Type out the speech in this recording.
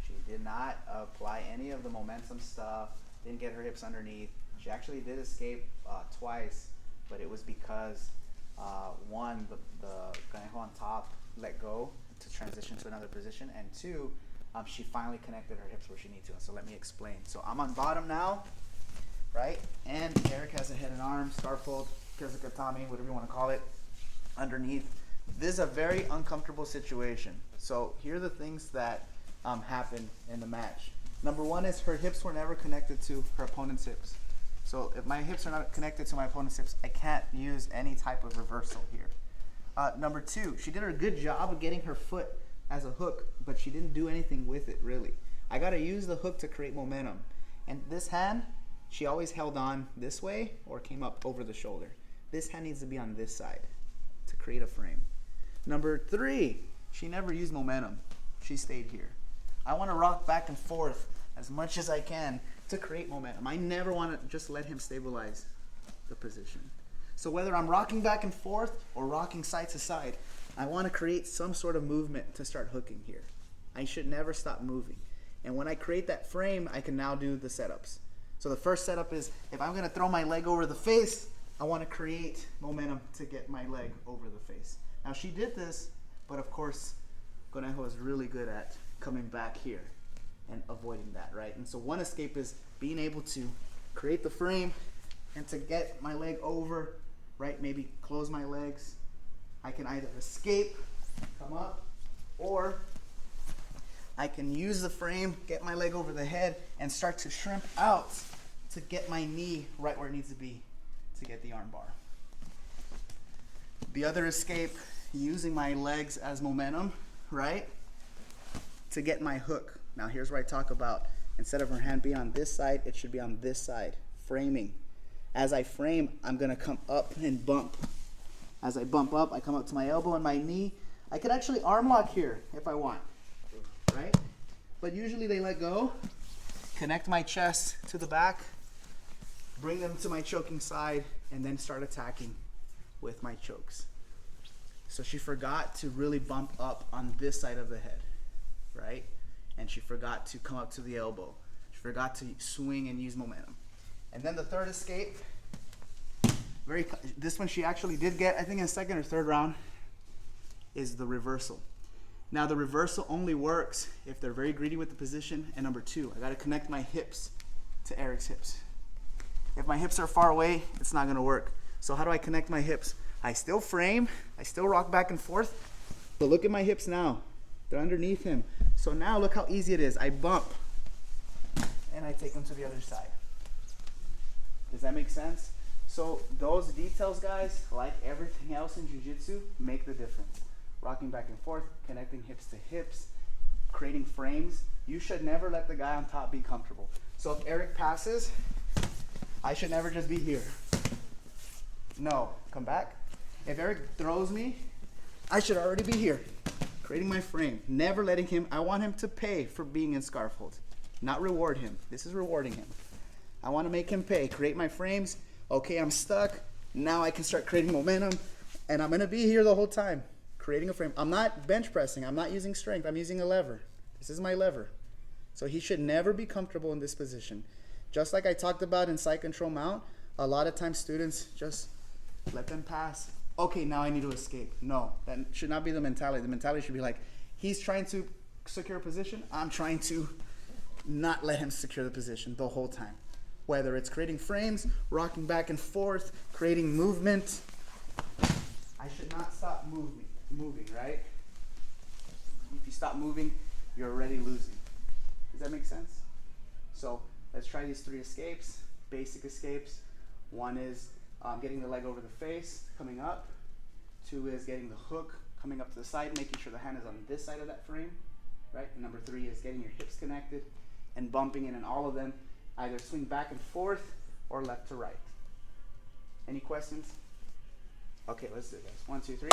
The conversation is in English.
She did not apply any of the momentum stuff, didn't get her hips underneath. She actually did escape twice, but it was because one, the Conejo on top let go to transition to another position, and two, she finally connected her hips where she needs to. So let me explain. So I'm on bottom now, right? And Eric has a head and arm, scarf hold, kizakatami, whatever you want to call it, underneath. This is a very uncomfortable situation. So here are the things that happened in the match. Number one is her hips were never connected to her opponent's hips. So if my hips are not connected to my opponent's hips, I can't use any type of reversal here. Number two, she did a good job of getting her foot as a hook, but she didn't do anything with it really. I gotta use the hook to create momentum. And this hand, she always held on this way or came up over the shoulder. This hand needs to be on this side to create a frame. Number three, she never used momentum. She stayed here. I wanna rock back and forth as much as I can to create momentum. I never wanna just let him stabilize the position. So whether I'm rocking back and forth or rocking side to side, I want to create some sort of movement to start hooking here. I should never stop moving. And when I create that frame, I can now do the setups. So the first setup is, if I'm going to throw my leg over the face, I want to create momentum to get my leg over the face. Now she did this, but of course, Conejo is really good at coming back here and avoiding that, right? And so one escape is being able to create the frame and to get my leg over, right? Maybe close my legs. I can either escape, come up, or I can use the frame, get my leg over the head, and start to shrimp out to get my knee right where it needs to be to get the arm bar. The other escape, using my legs as momentum, right, to get my hook. Now here's where I talk about, instead of her hand being on this side, it should be on this side, framing. As I frame, I'm gonna come up and bump. As I bump up, I come up to my elbow and my knee. I could actually arm lock here if I want, right? But usually they let go. Connect my chest to the back, bring them to my choking side, and then start attacking with my chokes. So she forgot to really bump up on this side of the head, right? And she forgot to come up to the elbow. She forgot to swing and use momentum. And then the third escape, this one she actually did get, I think in the second or third round, is the reversal. Now the reversal only works if they're very greedy with the position. And number two, I gotta connect my hips to Eric's hips. If my hips are far away, it's not gonna work. So how do I connect my hips? I still frame, I still rock back and forth, but look at my hips now. They're underneath him. So now look how easy it is. I bump, and I take them to the other side. Does that make sense? So those details, guys, like everything else in jiu-jitsu, make the difference. Rocking back and forth, connecting hips to hips, creating frames. You should never let the guy on top be comfortable. So if Eric passes, I should never just be here. No, come back. If Eric throws me, I should already be here, creating my frame. Never letting him, I want him to pay for being in scarf hold, not reward him. This is rewarding him. I want to make him pay, create my frames. Okay, I'm stuck. Now I can start creating momentum, and I'm gonna be here the whole time, creating a frame. I'm not bench pressing, I'm not using strength, I'm using a lever. This is my lever. So he should never be comfortable in this position. Just like I talked about in side control mount, a lot of times students just let them pass. Okay, now I need to escape. No, that should not be the mentality. The mentality should be like, he's trying to secure a position, I'm trying to not let him secure the position the whole time. Whether it's creating frames, rocking back and forth, creating movement. I should not stop moving, right? If you stop moving, you're already losing. Does that make sense? So let's try these three escapes, basic escapes. One is getting the leg over the face, coming up. Two is getting the hook, coming up to the side, making sure the hand is on this side of that frame, right? And number three is getting your hips connected and bumping in all of them. Either swing back and forth or left to right. Any questions? Okay, let's do this. 1, 2, 3.